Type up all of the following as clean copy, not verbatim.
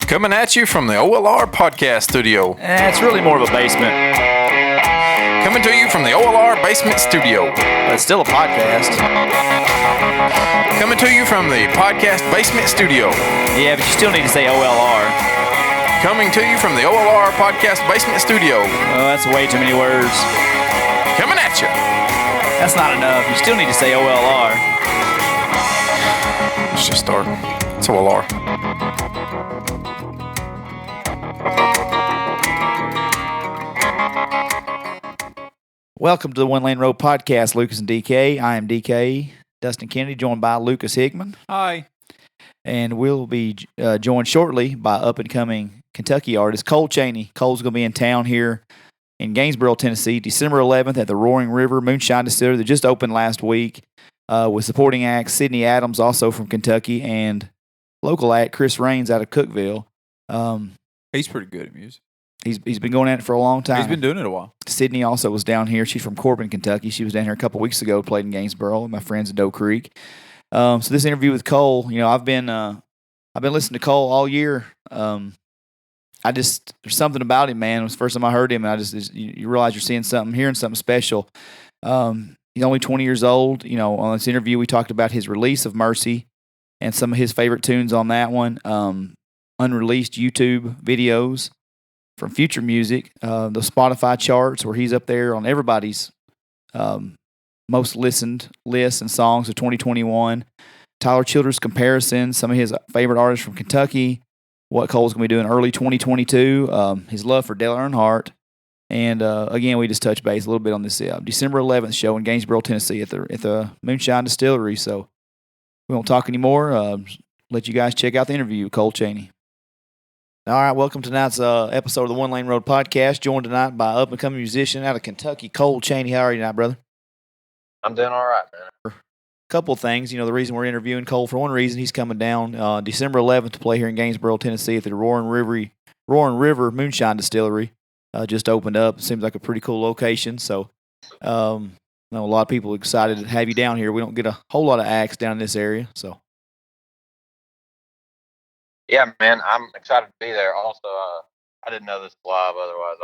Coming at you from the OLR podcast studio. It's really more of a basement. Coming to you from the OLR basement studio. But it's still a podcast. Coming to you from the podcast basement studio. Yeah, but you still need to say OLR. Coming to you from the OLR podcast basement studio. Oh, that's way too many words. Coming at you. That's not enough. You still need to say OLR. Let's just start. It's OLR. Welcome to the One Lane Road podcast, Lucas and DK. I am DK, Dustin Kennedy, joined by Lucas Hickman. Hi. And we'll be joined shortly by up-and-coming Kentucky artist Cole Chaney. Cole's going to be in town here in Gainesboro, Tennessee, December 11th at the Roaring River Moonshine Distillery that just opened last week with supporting acts Sydney Adams, also from Kentucky, and local act Chris Raines out of Cookeville. He's pretty good at music. He's been going at it for a long time. He's been doing it a while. Sydney also was down here. She's from Corbin, Kentucky. She was down here a couple weeks ago, played in Gainesboro with my friends at Doe Creek. So this interview with Cole, I've been listening to Cole all year. There's something about him, man. It was the first time I heard him, and you realize you're seeing something, hearing something special. He's only 20 years old. On this interview, we talked about his release of Mercy and some of his favorite tunes on that one. Unreleased YouTube videos from future music, the Spotify charts where he's up there on everybody's most listened lists and songs of 2021. Tyler Childers comparisons, some of his favorite artists from Kentucky, what Cole's going to be doing early 2022, his love for Dale Earnhardt, and again, we just touched base a little bit on this December 11th show in Gainesboro, Tennessee at the Moonshine Distillery. So we won't talk anymore. Let you guys check out the interview with Cole Chaney. All right, welcome to tonight's episode of the One Lane Road podcast, joined tonight by up-and-coming musician out of Kentucky, Cole Chaney. How are you tonight, brother? I'm doing all right, man. Couple of things. The reason we're interviewing Cole, for one reason, he's coming down December 11th to play here in Gainesboro, Tennessee at the Roaring River Moonshine Distillery. Just opened up. It seems like a pretty cool location. So I know a lot of people are excited to have you down here. We don't get a whole lot of acts down in this area. So yeah, man, I'm excited to be there. Also, I didn't know this was live. Otherwise,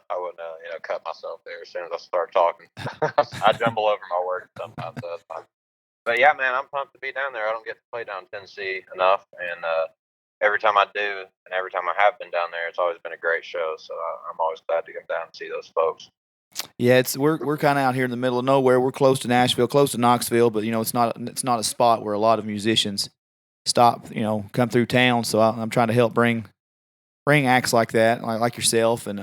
I wouldn't cut myself there as soon as I start talking. I jumble over my words sometimes. So that's fine. But yeah, man, I'm pumped to be down there. I don't get to play down in Tennessee enough, and every time I do, and every time I have been down there, it's always been a great show. So I'm always glad to get down and see those folks. Yeah, we're kind of out here in the middle of nowhere. We're close to Nashville, close to Knoxville, but it's not a spot where a lot of musicians stop, come through town. So I'm trying to help bring acts like that, like yourself, and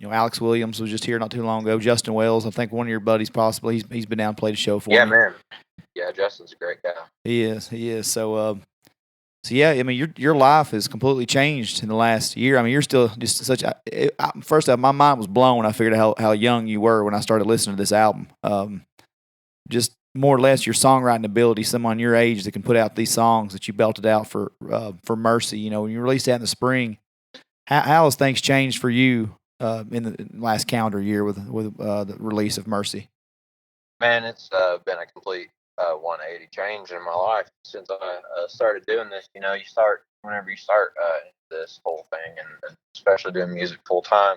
Alex Williams was just here not too long ago. Justin Wells, I think one of your buddies possibly. He's been down and played a show for me. Yeah, man. Yeah, Justin's a great guy. He is. So yeah, I mean, your life has completely changed in the last year. I mean, you're still just such. First off, my mind was blown when I figured out how young you were when I started listening to this album. Just more or less your songwriting ability. Someone your age that can put out these songs that you belted out for Mercy. When you released that in the spring, how has things changed for you in the last calendar year with the release of Mercy? Man, it's been a complete 180 change in my life since I started doing this. Whenever you start this whole thing, and especially doing music full time,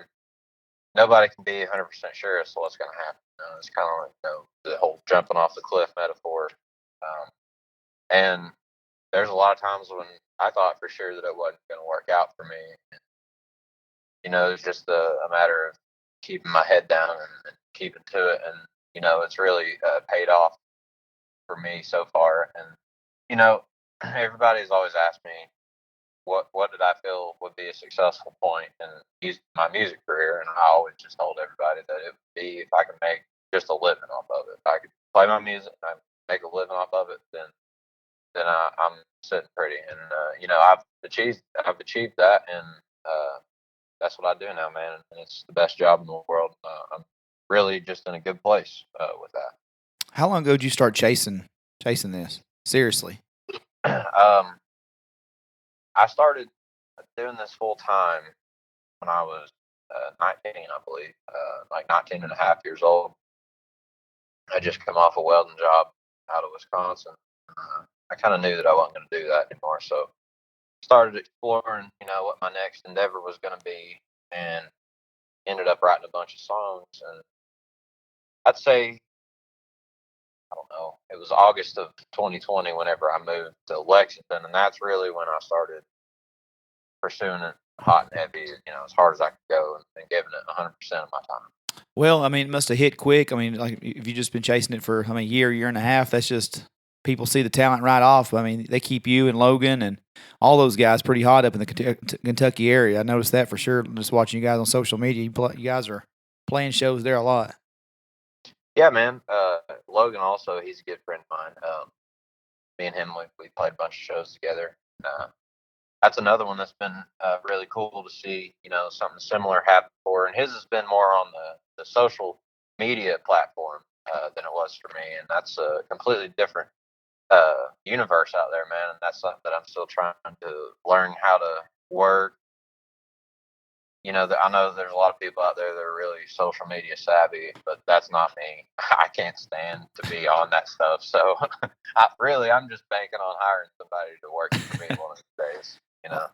nobody can be 100% sure as to what's going to happen. It's kind of like the whole jumping off the cliff metaphor. And there's a lot of times when I thought for sure that it wasn't going to work out for me. It's just a matter of keeping my head down and keeping to it. And, it's really paid off for me so far. And, everybody's always asked me, what did I feel would be a successful point in my music career? And I always just told everybody that it would be if I could make just a living off of it. If I could play my music and I make a living off of it, then I'm sitting pretty. And I've achieved that, and that's what I do now, man. And it's the best job in the world. I'm really just in a good place with that. How long ago did you start chasing this? Seriously. I started doing this full time when I was 19, I believe, like 19 and a half years old. I just come off a welding job out of Wisconsin. I kind of knew that I wasn't going to do that anymore. So started exploring, what my next endeavor was going to be, and ended up writing a bunch of songs. And I'd say, I don't know, it was August of 2020 whenever I moved to Lexington, and that's really when I started pursuing it hot and heavy, as hard as I could go, and giving it 100% of my time. Well, I mean, it must have hit quick. I mean, like if you've just been chasing it for year and a half, that's just people see the talent right off. I mean, they keep you and Logan and all those guys pretty hot up in the Kentucky area. I noticed that for sure. Just watching you guys on social media, you guys are playing shows there a lot. Yeah, man. Logan also, he's a good friend of mine. Me and him, we played a bunch of shows together. That's another one that's been really cool to see, something similar happen for. And his has been more on the social media platform than it was for me. And that's a completely different universe out there, man. And that's something that I'm still trying to learn how to work. I know there's a lot of people out there that are really social media savvy, but that's not me. I can't stand to be on that stuff. So I'm just banking on hiring somebody to work for me one of these days.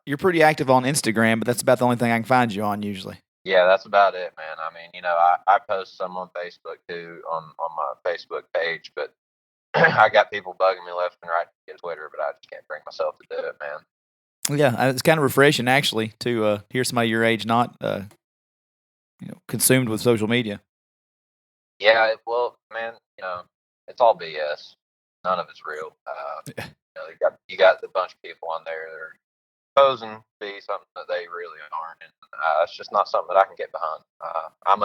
You're pretty active on Instagram, but that's about the only thing I can find you on usually. Yeah, that's about it, man. I mean, I post some on Facebook too, on my Facebook page, but I got people bugging me left and right to get Twitter, but I just can't bring myself to do it, man. Yeah, it's kind of refreshing actually to hear somebody your age not consumed with social media. Yeah, well, man, it's all BS. None of it's real. You got a bunch of people on there that are posing to be something that they really aren't, and it's just not something that I can get behind. I'm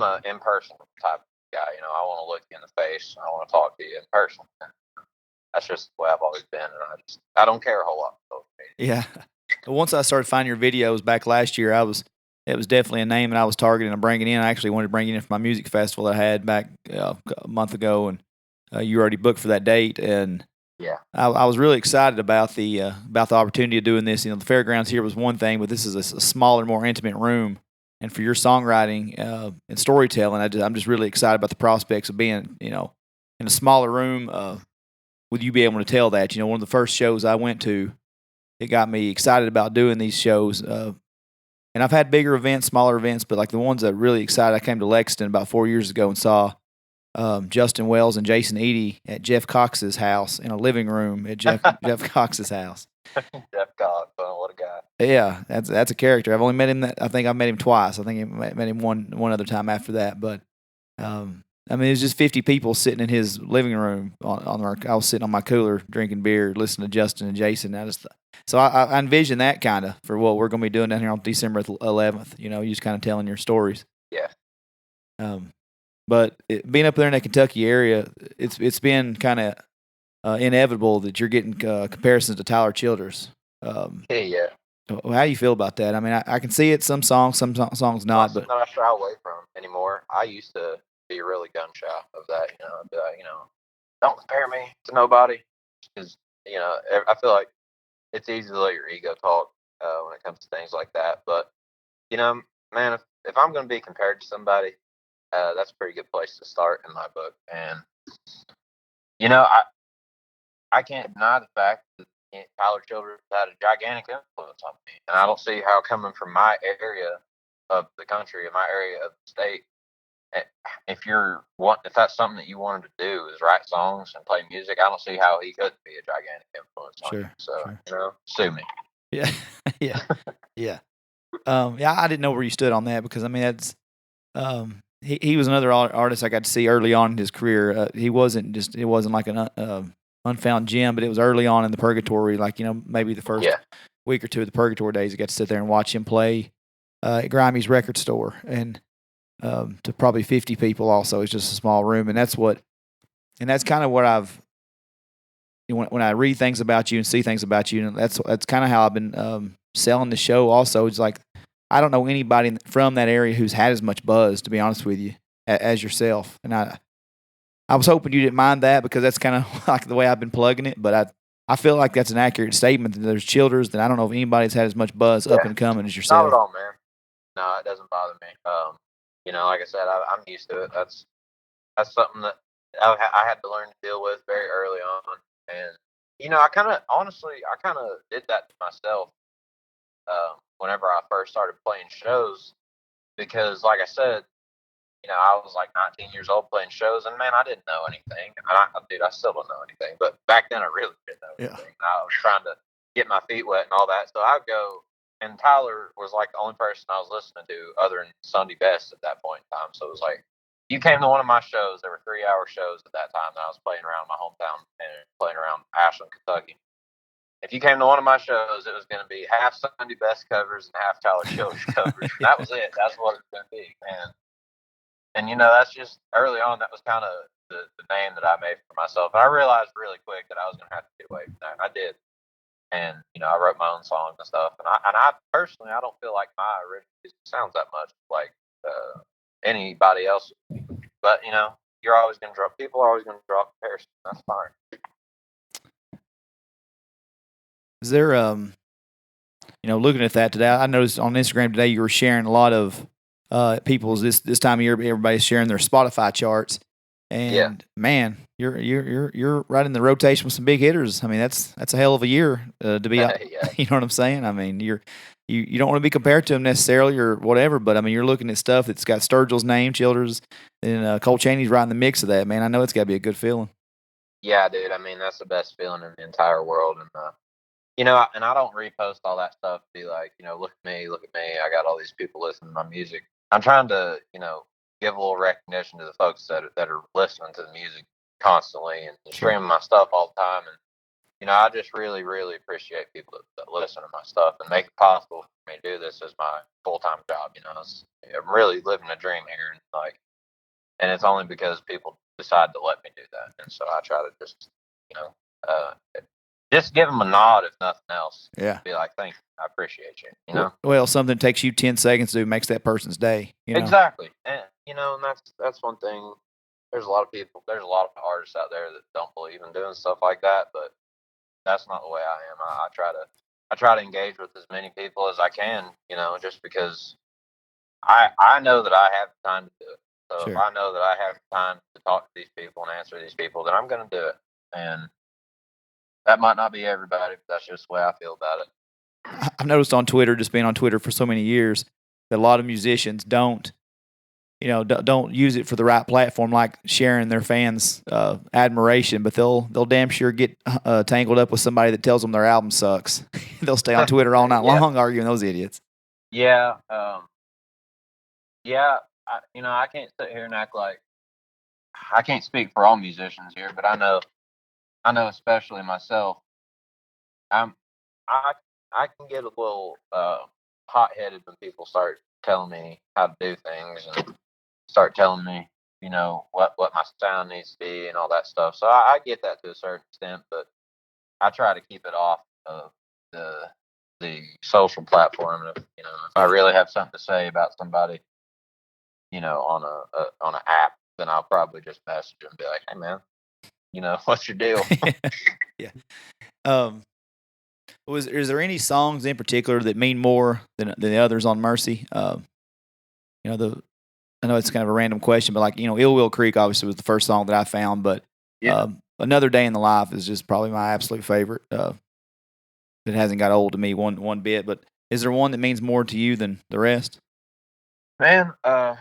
a in person type of guy. I want to look you in the face. I want to talk to you in person. That's just the way I've always been, and I don't care a whole lot. Yeah. Once I started finding your videos back last year, it was definitely a name that I was targeting and bringing in. I actually wanted to bring you in for my music festival that I had back a month ago, and you were already booked for that date. And yeah, I was really excited about the opportunity of doing this. The fairgrounds here was one thing, but this is a smaller, more intimate room. And for your songwriting and storytelling, I'm just really excited about the prospects of being, in a smaller room. With you being able to tell that, one of the first shows I went to, it got me excited about doing these shows. And I've had bigger events, smaller events, but like the ones that really excited, I came to Lexington about 4 years ago and saw Justin Wells and Jason Eady at Jeff Cox's house in a living room at Jeff Cox's house. Jeff Cox, what a guy! Yeah, that's a character. I've only met him. I think I've met him twice. I think I met him one other time after that. But I mean, it was just 50 people sitting in his living room I was sitting on my cooler drinking beer, listening to Justin and Jason. So I envision that kind of for what we're going to be doing down here on December 11th. You just kind of telling your stories. Yeah. But being up there in that Kentucky area, it's been kind of inevitable that you're getting comparisons to Tyler Childers. Yeah. How do you feel about that? I mean, I can see it. Some songs not. Not But something that I shy away from anymore. I used to be really gun shy of that. Be like, don't compare me to nobody, because I feel like it's easy to let your ego talk when it comes to things like that. But man, if I'm going to be compared to somebody, that's a pretty good place to start in my book. And I can't deny the fact that Tyler Childers had a gigantic influence on me, and I don't see how coming from my area of the country, and my area of the state, if that's something that you wanted to do is write songs and play music, I don't see how he couldn't be a gigantic influence on you. So sue me. Yeah, yeah, yeah. Yeah, I didn't know where you stood on that because I mean that's he was another artist I got to see early on in his career. It wasn't like an unfound gem, but it was early on in the Purgatory, like maybe the first week or two of the Purgatory days. I got to sit there and watch him play at Grimey's record store, and to probably 50 people. Also, it's just a small room, and that's kind of what I've. When I read things about you and see things about you, and that's kind of how I've been selling the show. Also, it's like I don't know anybody from that area who's had as much buzz, to be honest with you, as yourself. And I was hoping you didn't mind that because that's kind of like the way I've been plugging it. But I feel like that's an accurate statement that there's Childers that I don't know if anybody's had as much buzz up and coming as yourself. Not at all, man. No, it doesn't bother me. Like I said, I'm used to it. That's something that I had to learn to deal with very early on. And I kind of honestly, I kind of did that to myself whenever I first started playing shows because, like I said, I was like 19 years old playing shows, and man, I didn't know anything. Dude, I still don't know anything. But back then, I really didn't know anything. And I was trying to get my feet wet and all that. So I'd go, and Tyler was like the only person I was listening to other than Sunday Best at that point in time. So it was like, you came to one of my shows. There were 3-hour shows at that time that I was playing around my hometown and playing around Ashland, Kentucky. If you came to one of my shows, it was going to be half Sunday Best covers and half Tyler Childers covers. That was it. That's what it was going to be, man. And that's just early on. That was kind of the name that I made for myself. And I realized really quick that I was going to have to get away from that. And I did. And I wrote my own songs and stuff. And I personally, I don't feel like my original music sounds that much like anybody else. But you're always going to draw. People are always going to draw comparisons. That's fine. Is there looking at that today? I noticed on Instagram today you were sharing a lot of people's this time of year. Everybody's sharing their Spotify charts, and man, you're right in the rotation with some big hitters. I mean, that's a hell of a year to be. Yeah. You know what I'm saying? I mean, you don't want to be compared to them necessarily or whatever, but I mean, you're looking at stuff that's got Sturgill's name, Childers, and Cole Chaney's right in the mix of that. Man, I know it's got to be a good feeling. Yeah, dude. I mean, that's the best feeling in the entire world, and and I don't repost all that stuff to be like, look at me, I got all these people listening to my music. I'm trying to, give a little recognition to the folks that are listening to the music constantly and streaming my stuff all the time. And, I just really, really appreciate people that listen to my stuff and make it possible for me to do this as my full-time job. I'm really living a dream here. And it's only because people decide to let me do that. And so I try to just, just give them a nod, if nothing else. Yeah. Be like, thank you. I appreciate you. Well, something takes you 10 seconds to do makes that person's day. Exactly. And, and that's one thing. There's a lot of artists out there that don't believe in doing stuff like that, but that's not the way I am. I try to engage with as many people as I can, just because I know that I have the time to do it. So if I know that I have time to talk to these people and answer these people, then I'm going to do it. And that might not be everybody, but that's just the way I feel about it. I've noticed on Twitter, just being on Twitter for so many years, that a lot of musicians don't use it for the right platform, like sharing their fans' admiration, but they'll damn sure get tangled up with somebody that tells them their album sucks. They'll stay on Twitter all night long arguing those idiots. Yeah. I can't sit here and act like I can't speak for all musicians here, but I know especially myself, I can get a little hot-headed when people start telling me how to do things and start telling me, what my sound needs to be and all that stuff. So I get that to a certain extent, but I try to keep it off of the social platform. If I really have something to say about somebody, on an app, then I'll probably just message them and be like, hey man, what's your deal? Yeah. Is there any songs in particular that mean more than the others on Mercy? I know it's kind of a random question, but like, Ill Will Creek obviously was the first song that I found, but Another Day in the Life is just probably my absolute favorite. It hasn't got old to me one bit, but is there one that means more to you than the rest? Man, they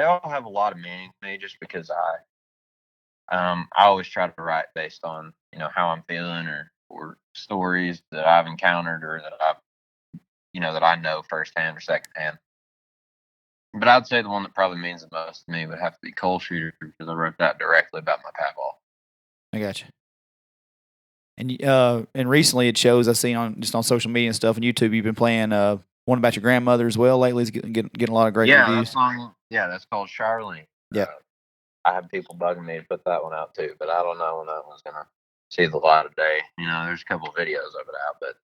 all have a lot of meaning to me just because I always try to write based on, how I'm feeling or stories that I've encountered or that that I know firsthand or secondhand. But I'd say the one that probably means the most to me would have to be Coal Shooter because I wrote that directly about my papaw. I got you. And recently it shows I've seen on social media and stuff and YouTube. You've been playing one about your grandmother as well lately. It's getting a lot of great reviews. That's called Charlene. Yeah. I have people bugging me to put that one out too, but I don't know when that one's gonna see the light of day. There's a couple of videos of it out, but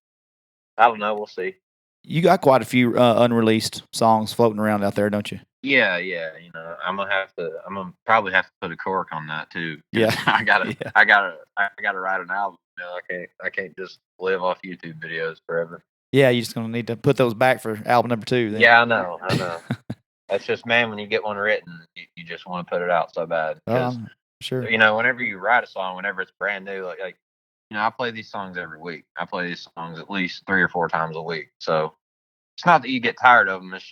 I don't know. We'll see. You got quite a few unreleased songs floating around out there, don't you? Yeah. I'm gonna probably have to put a cork on that too. Yeah. I gotta write an album. I can't just live off YouTube videos forever. Yeah, you're just gonna need to put those back for album number 2. Then. Yeah, I know. That's just, man, when you get one written, you just want to put it out so bad. Because, sure. whenever you write a song, whenever it's brand new, like I play these songs every week. I play these songs at least 3 or 4 times a week. So it's not that you get tired of them. It's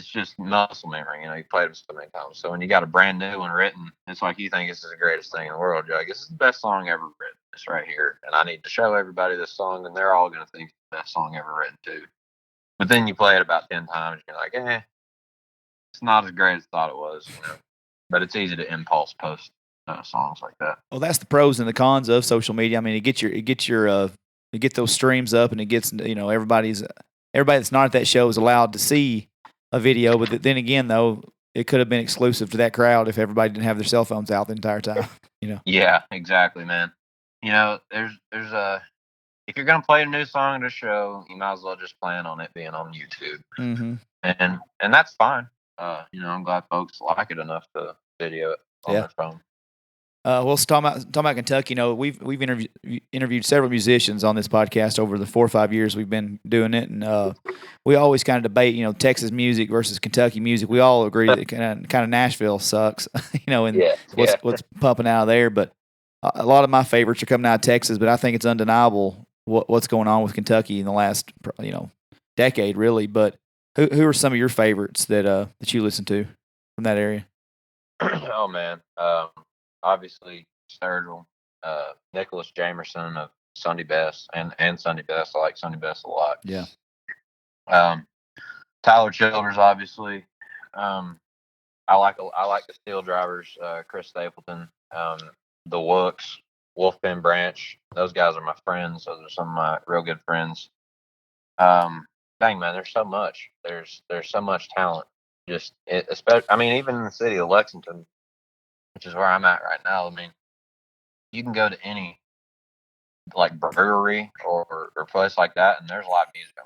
just muscle memory. You played them so many times. So when you got a brand new one written, it's like you think this is the greatest thing in the world. You're like, this is the best song ever written. It's right here, and I need to show everybody this song, and they're all gonna think it's the best song ever written too. But then you play it about 10 times, and you're like, it's not as great as I thought it was. But it's easy to impulse post songs like that. Well, that's the pros and the cons of social media. I mean, you get those streams up, and it gets everybody that's not at that show is allowed to see a video. But then again, though, it could have been exclusive to that crowd if everybody didn't have their cell phones out the entire time. Yeah, exactly, man. There's if you're gonna play a new song at a show, you might as well just plan on it being on YouTube, Mm-hmm. and that's fine. I'm glad folks like it enough to video it on their phone. Well, so talking about Kentucky, we've interviewed several musicians on this podcast over the 4 or 5 years we've been doing it, and we always kind of debate, Texas music versus Kentucky music. We all agree that kind of Nashville sucks, and what's pumping out of there. But a lot of my favorites are coming out of Texas, but I think it's undeniable what's going on with Kentucky in the last decade, really. But who are some of your favorites that you listen to from that area? Oh man. Obviously Sturgill, Nicholas Jamerson of Sunday Best and Sunday Best. I like Sunday Best a lot. Yeah. Tyler Childers, obviously. I like the Steel Drivers, Chris Stapleton, the Wooks, Wolfpen Branch. Those guys are my friends. Those are some of my real good friends. Dang man, there's so much. There's so much talent. Even in the city of Lexington, which is where I'm at right now. I mean, you can go to any like brewery or place like that, and there's a lot of music on.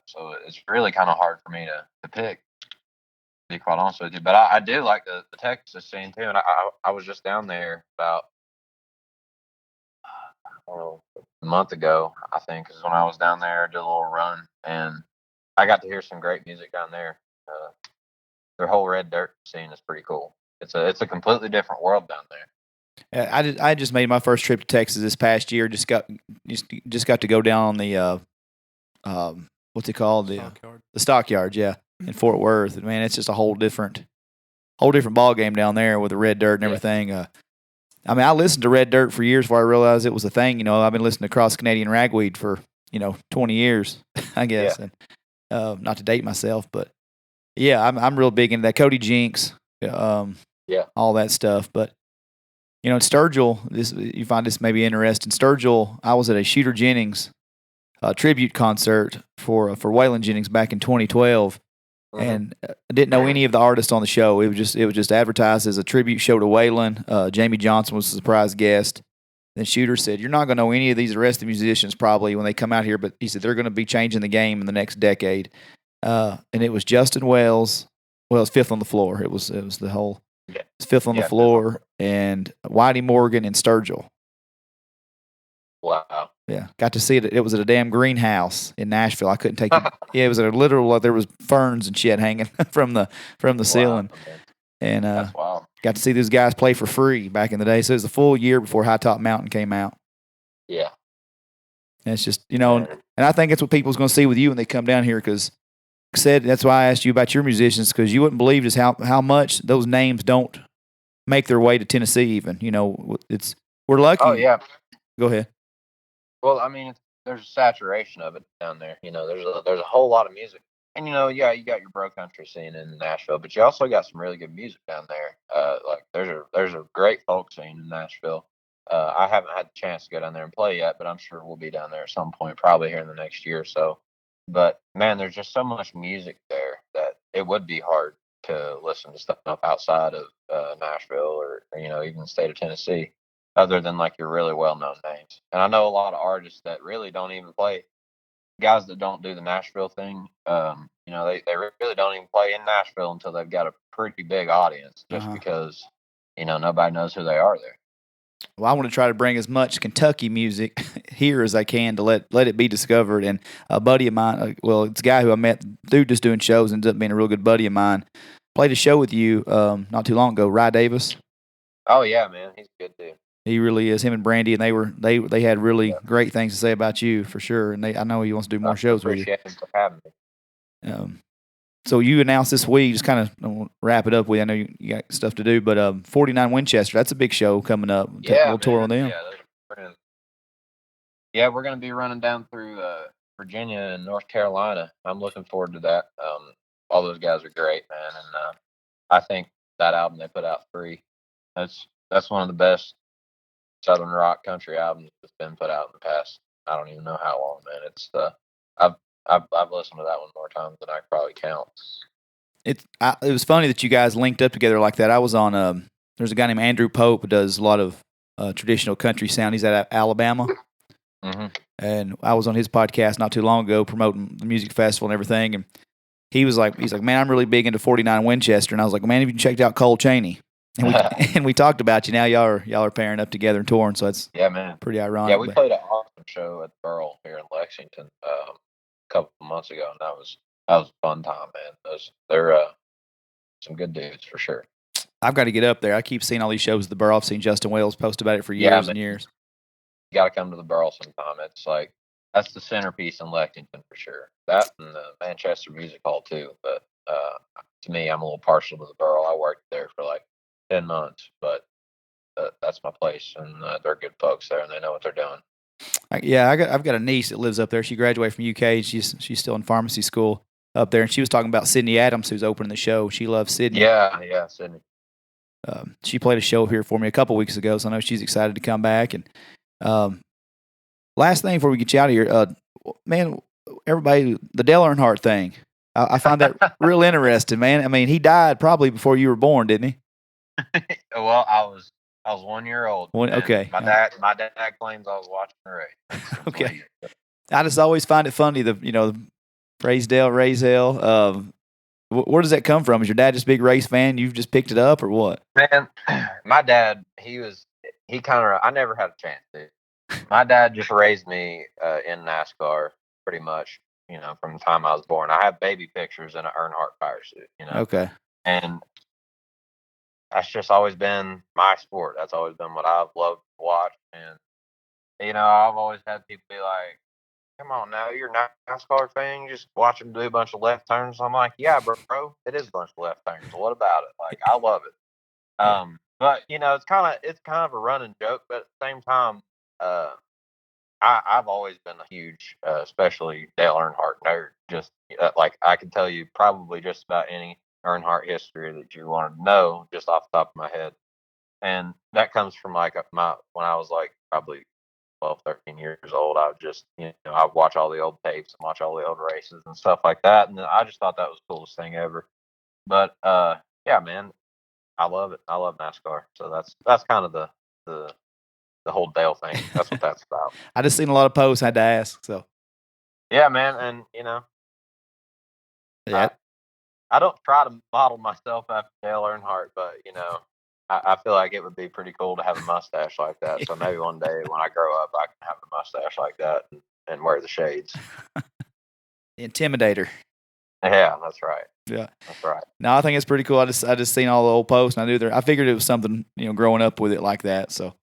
So it's really kind of hard for me to pick, to be quite honest with you. But I do like the Texas scene too, and I was just down there about a month ago, I think, is when I was down there, did a little run, and I got to hear some great music down there. Their whole red dirt scene is pretty cool. It's a completely different world down there. I just made my first trip to Texas this past year. Just got to go down on the what's it called, the Stockyards, in Fort Worth. And man, it's just a whole different ball game down there with the red dirt and everything. I listened to red dirt for years before I realized it was a thing. I've been listening to Cross Canadian Ragweed for 20 years, I guess. Yeah. And not to date myself, but yeah, I'm real big into that. Cody Jinks, all that stuff. But in Sturgill, you find this maybe interesting. Sturgill, I was at a Shooter Jennings tribute concert for Waylon Jennings back in 2012, and I didn't know any of the artists on the show. It was just advertised as a tribute show to Waylon. Jamie Johnson was a surprise guest. Then Shooter said, "You're not going to know any of these rest of the musicians probably when they come out here," but he said they're going to be changing the game in the next decade. And it was Justin Wells. Well, it's Fifth on the Floor. It was the whole Fifth on the Floor and Whitey Morgan and Sturgill. Wow. Yeah, got to see it. It was at a damn greenhouse in Nashville. I couldn't take it. Yeah, it was a literal. There was ferns and shit hanging from the ceiling, and that's wild. Got to see those guys play for free back in the day. So it was a full year before High Top Mountain came out. Yeah, and it's just and I think that's what people's going to see with you when they come down here because. That's why I asked you about your musicians because you wouldn't believe just how much those names don't make their way to Tennessee. Even we're lucky. Oh yeah. Go ahead. Well, there's a saturation of it down there. There's a whole lot of music, and you got your bro country scene in Nashville, but you also got some really good music down there. Like there's a great folk scene in Nashville. I haven't had the chance to go down there and play yet, but I'm sure we'll be down there at some point, probably here in the next year or so. But man, there's just so much music there that it would be hard to listen to stuff outside of Nashville or even the state of Tennessee, other than like your really well-known names. And I know a lot of artists that really don't even play. Guys that don't do the Nashville thing, they really don't even play in Nashville until they've got a pretty big audience, just because nobody knows who they are there. Well, I want to try to bring as much Kentucky music here as I can to let it be discovered. And a buddy of mine, it's a guy who I met through just doing shows, ends up being a real good buddy of mine. Played a show with you not too long ago, Rye Davis. Oh yeah, man, he's good dude. He really is. Him and Brandy, and they had really great things to say about you for sure. And I know he wants to do more shows with you. Appreciate him for having me. So you announced this week, just kind of wrap it up with. I know you got stuff to do, but 49 Winchester, that's a big show coming up. We'll tour on them. We're gonna be running down through Virginia and North Carolina. I'm looking forward to that. All those guys are great, man, and I think that album they put out, Free, that's one of the best Southern rock country albums that's been put out in the past. I don't even know how long, man. It's I've listened to that one more times than I can probably count. It was funny that you guys linked up together like that. I was on there's a guy named Andrew Pope who does a lot of traditional country sound. He's at Alabama. Mm-hmm. And I was on his podcast not too long ago promoting the music festival and everything. And he's like, man, I'm really big into 49 Winchester. And I was like, man, have you checked out Cole Chaney? And we talked about you. Now y'all are pairing up together and touring. So it's pretty ironic. Yeah, we played an awesome show at Burl here in Lexington a couple of months ago, and that was a fun time, man. They're some good dudes for sure. I've got to get up there. I keep seeing all these shows at the Burl. I've seen Justin Wales post about it for years and years. You got to come to the Burl sometime. It's like that's the centerpiece in Lexington for sure. That and the Manchester Music Hall too. But to me, I'm a little partial to the Burl. I worked there for like 10 months, but that's my place, and they're good folks there, and they know what they're doing. I've got a niece that lives up there. She graduated from UK. She's still in pharmacy school up there, and she was talking about Sydney Adams, who's opening the show. She loves Sydney. Yeah, Sydney. She played a show here for me a couple weeks ago, so I know she's excited to come back. And last thing before we get you out of here, man, everybody, the Dale Earnhardt thing. I find that real interesting, man. I mean, he died probably before you were born, didn't he? Well, I was 1 year old. Okay. My dad claims I was watching the race. Okay. I just always find it funny, the praise Dale, raise hell. Where does that come from? Is your dad just a big race fan? You've just picked it up, or what? Man, my dad, I never had a chance to. My dad just raised me in NASCAR pretty much, from the time I was born. I have baby pictures in an Earnhardt fire suit, Okay. And that's just always been my sport. That's always been what I've loved to watch. And, I've always had people be like, come on now, you're a NASCAR fan. You just watch them do a bunch of left turns. I'm like, yeah, bro, it is a bunch of left turns. What about it? Like, I love it. But it's kind of a running joke. But at the same time, I've always been a huge, especially Dale Earnhardt nerd. Just like I can tell you probably just about any Earnhardt history that you want to know just off the top of my head. And that comes from when I was like probably 12, 13 years old. I would just, I'd watch all the old tapes and watch all the old races and stuff like that. And I just thought that was the coolest thing ever. But yeah, man, I love it. I love NASCAR. So that's kind of the whole Dale thing. That's what that's about. I just seen a lot of posts. I had to ask. So yeah, man, and yeah, I don't try to model myself after Dale Earnhardt, but I feel like it would be pretty cool to have a mustache like that. So maybe one day when I grow up, I can have a mustache like that and wear the shades. Intimidator. Yeah, that's right. Yeah, that's right. No, I think it's pretty cool. I just seen all the old posts, and I figured it was something growing up with it like that. So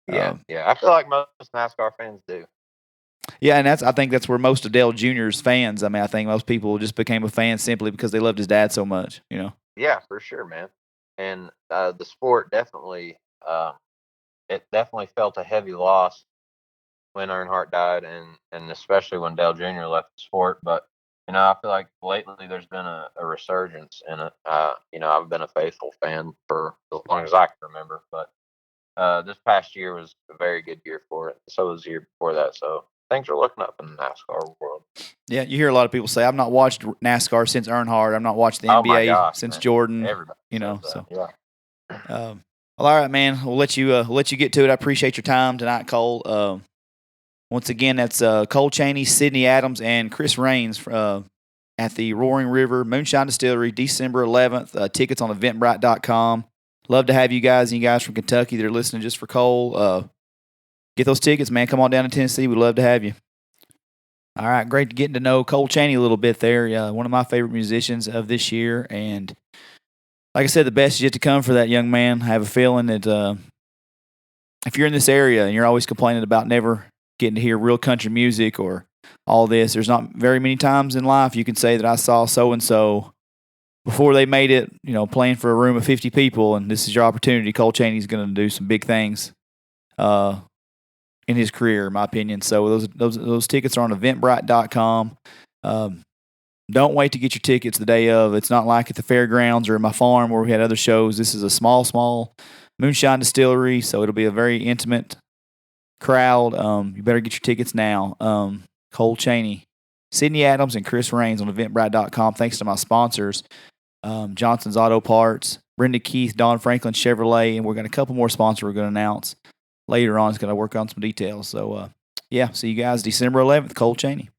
yeah. I feel like most NASCAR fans do. Yeah, and I think that's where most of Dale Jr.'s fans. I mean, I think most people just became a fan simply because they loved his dad so much. Yeah, for sure, man. And the sport definitely, it definitely felt a heavy loss when Earnhardt died, and especially when Dale Jr. left the sport. But I feel like lately there's been a resurgence in it. I've been a faithful fan for as long as I can remember. But this past year was a very good year for it. So was the year before that. So things are looking up in the NASCAR world. Yeah, you hear a lot of people say, "I've not watched NASCAR since Earnhardt. I've not watched the NBA since man. Jordan." Everybody, so yeah. Well, all right, man. We'll let you get to it. I appreciate your time tonight, Cole. Once again, that's Cole Chaney, Sydney Adams, and Chris Raines at the Roaring River Moonshine Distillery, December 11th. Tickets on Eventbrite.com. Love to have you guys and you guys from Kentucky that are listening just for Cole. Get those tickets, man. Come on down to Tennessee. We'd love to have you. All right, great getting to know Cole Chaney a little bit there. One of my favorite musicians of this year. And like I said, the best is yet to come for that young man. I have a feeling that if you're in this area and you're always complaining about never getting to hear real country music or all this, there's not very many times in life you can say that I saw so and so before they made it, playing for a room of 50 people, and this is your opportunity. Cole Chaney's going to do some big things in his career, in my opinion. So those tickets are on eventbrite.com. Don't wait to get your tickets the day of. It's not like at the fairgrounds or at my farm where we had other shows. This is a small moonshine distillery, so it'll be a very intimate crowd. You better get your tickets now. Cole Chaney, Sydney Adams, and Chris Raines on eventbrite.com. Thanks to my sponsors, Johnson's Auto Parts, Brenda Keith, Don Franklin Chevrolet, and we're got a couple more sponsors we're going to announce later on. It's going to work on some details. So, see you guys December 11th, Cole Chaney.